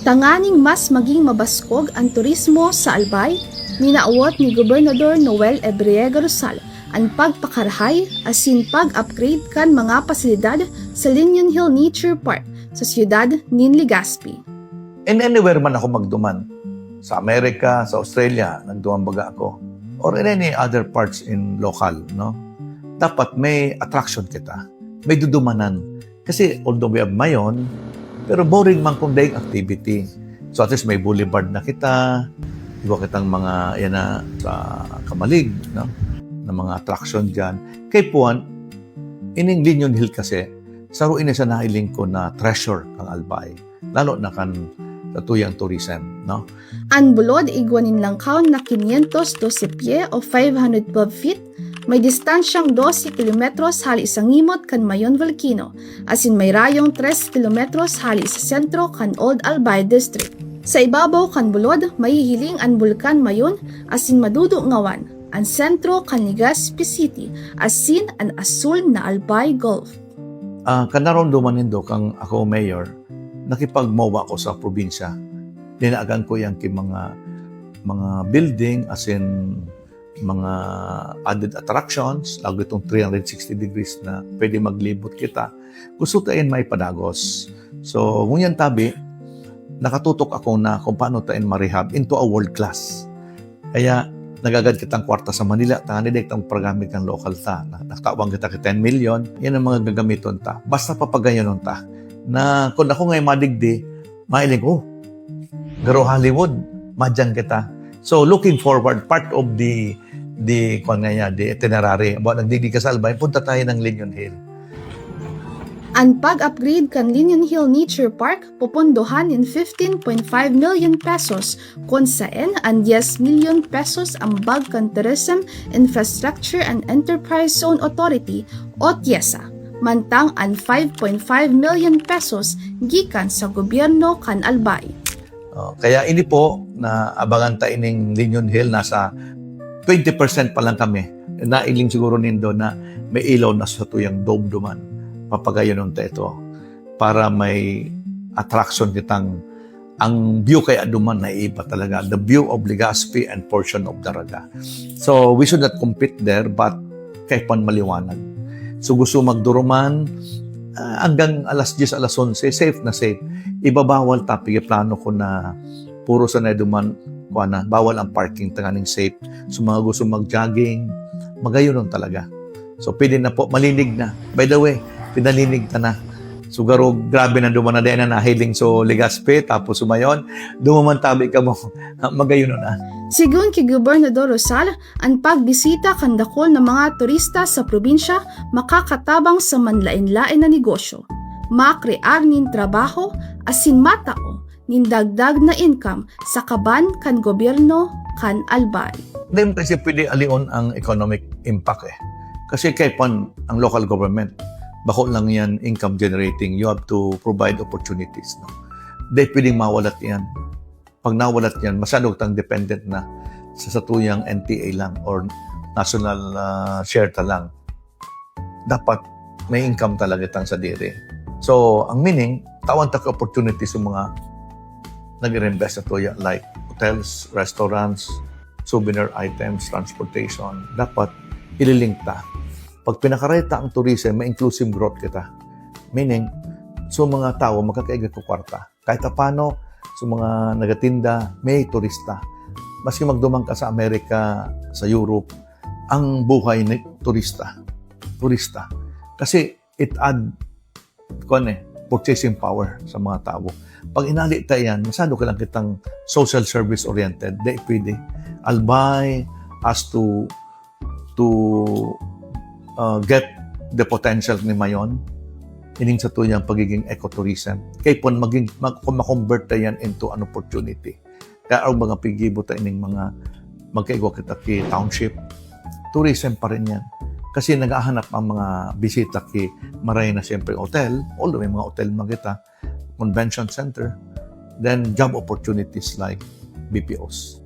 Tanganing mas maging mabaskog ang turismo sa Albay, minaawat ni Gobernador Noel Ebriega Rosal ang pagpakarahay asin pag-upgrade kan mga pasilidad sa Linion Hill Nature Park sa siyudad nin Legazpi. And anywhere man ako magduman, sa Amerika, sa Australia, nagduman baga ako, or in any other parts in local, no? Dapat may attraction kita, may dudumanan. Kasi although we have Mayon, pero boring man kung daing activity. So at least may boulevard na kita, iba kitang mga, yan na, sa Kamalig, no? Na mga attraction dyan. Kay Puan, ining Linion Hill kasi, saruin na sa nahiling ko na treasure kang Albay. Lalo na kan sa tuyang tourism, no? Ang bulod igwanin lang kaon na 512 pie o 512 feet, may distansyang 12 kilometros hali sa ngimot kan Mayon Volcano, asin may rayong 3 kilometros hali sa sentro kan Old Albay District. Sa ibabaw kan bulod, may hihiling ang bulkan Mayon, asin madudu ngawan, ang sentro kan Legazpi City, asin ang asul na Albay Gulf. Kanaron dumanindo kang ako mayor, nakipagmawa ko sa probinsya. Dinaagan ko yung mga building, as in mga added attractions, lalo itong 360 degrees na pwede maglibot kita. Gusto tayo may padagos. So, ngunyan tabi, nakatutok ako na kung paano tayo marehab into a world class. Kaya, nagagad kitang kwarta sa Manila, tanganidig itang pagamit ng local ta. Nakatawang kita 10 million, yan ang mga gagamiton ta. Basta papagayon ta. Na kung ako ngayon madigdi, mailing, garo Hollywood, madyan kita. So, looking forward, part of the itinerary. Nagdigdi ka sa Albay, punta tayo ng Linion Hill. Ang pag-upgrade kan Linion Hill Nature Park pupundohan in 15.5 million pesos kung saan ang 10 million pesos ang bag kan Tourism Infrastructure and Enterprise Zone Authority o TIEZA, mantang ang 5.5 million pesos gikan sa gobyerno kan Albay. Kaya ini po na abangan ta ining Linion Hill, nasa 20% pa lang kami. Nailing siguro nindo na may ilaw na sa tuyang dome-duman. Papagayon nun ito para may attraction kitang ang view kaya duman na iba talaga. The view of Legazpi and portion of Daraga. So, we should not compete there, but kay pan maliwanag. So, gusto magduruman hanggang alas 10, alas 11, safe na safe. Ibabawal tapig, plano ko na puro sa duman, bawal ang parking, tanganing safe. So, mga gusto mag-jogging, magayon nun talaga. So, pwede na po, malinig na. By the way, pinalinig na. So, grabe na duman na din na nahiling so Legazpi, tapos sumayon, dumaman tabi ka mo, magayon na. Sigun kay Gobernador Rosal, ang pagbisita kan dakol ng mga turista sa probinsya makakatabang sa manlain-lain na negosyo, makrear nin trabaho, asin matao, nin dagdag na income sa kaban kan gobyerno kan Albay. Hindi mo kasi pwede alion ang economic impact eh. Kasi kay pan ang local government, bako lang yan income generating. You have to provide opportunities. No? Hindi pwedeng mawalat yan. Pag nawalat yan, masyadong tang dependent na sa satuyang NTA lang or national share ta lang. Dapat may income talaga tang sa dire. So, ang meaning, tawan ta ka opportunities sa mga nag-invest sa tuya like hotels, restaurants, souvenir items, transportation. Dapat ililink ta. Pag pinakareta ang tourism, may inclusive growth kita. Meaning, so mga tao, magkakaiga ko kwarta. Kahit paano, so mga nagatinda, may turista. Maski magdumang ka sa Amerika, sa Europe, ang buhay ni turista. Turista. Kasi it add purchasing power sa mga tao. Pag inali tayo yan, masyado ka lang kitang social service oriented. Di pwede. Albay has to get the potential ni Mayon ining sa tuyang pagiging ecotourism. Kaya po makonvert yan into an opportunity. Kaya ang mga pigibo tayo ining mga magkaigwa kita ki township, tourism pa rin yan. Kasi nag-ahanap ang mga bisita ki maray na siyempre hotel, although may mga hotel mga kita, convention center, then job opportunities like BPOs.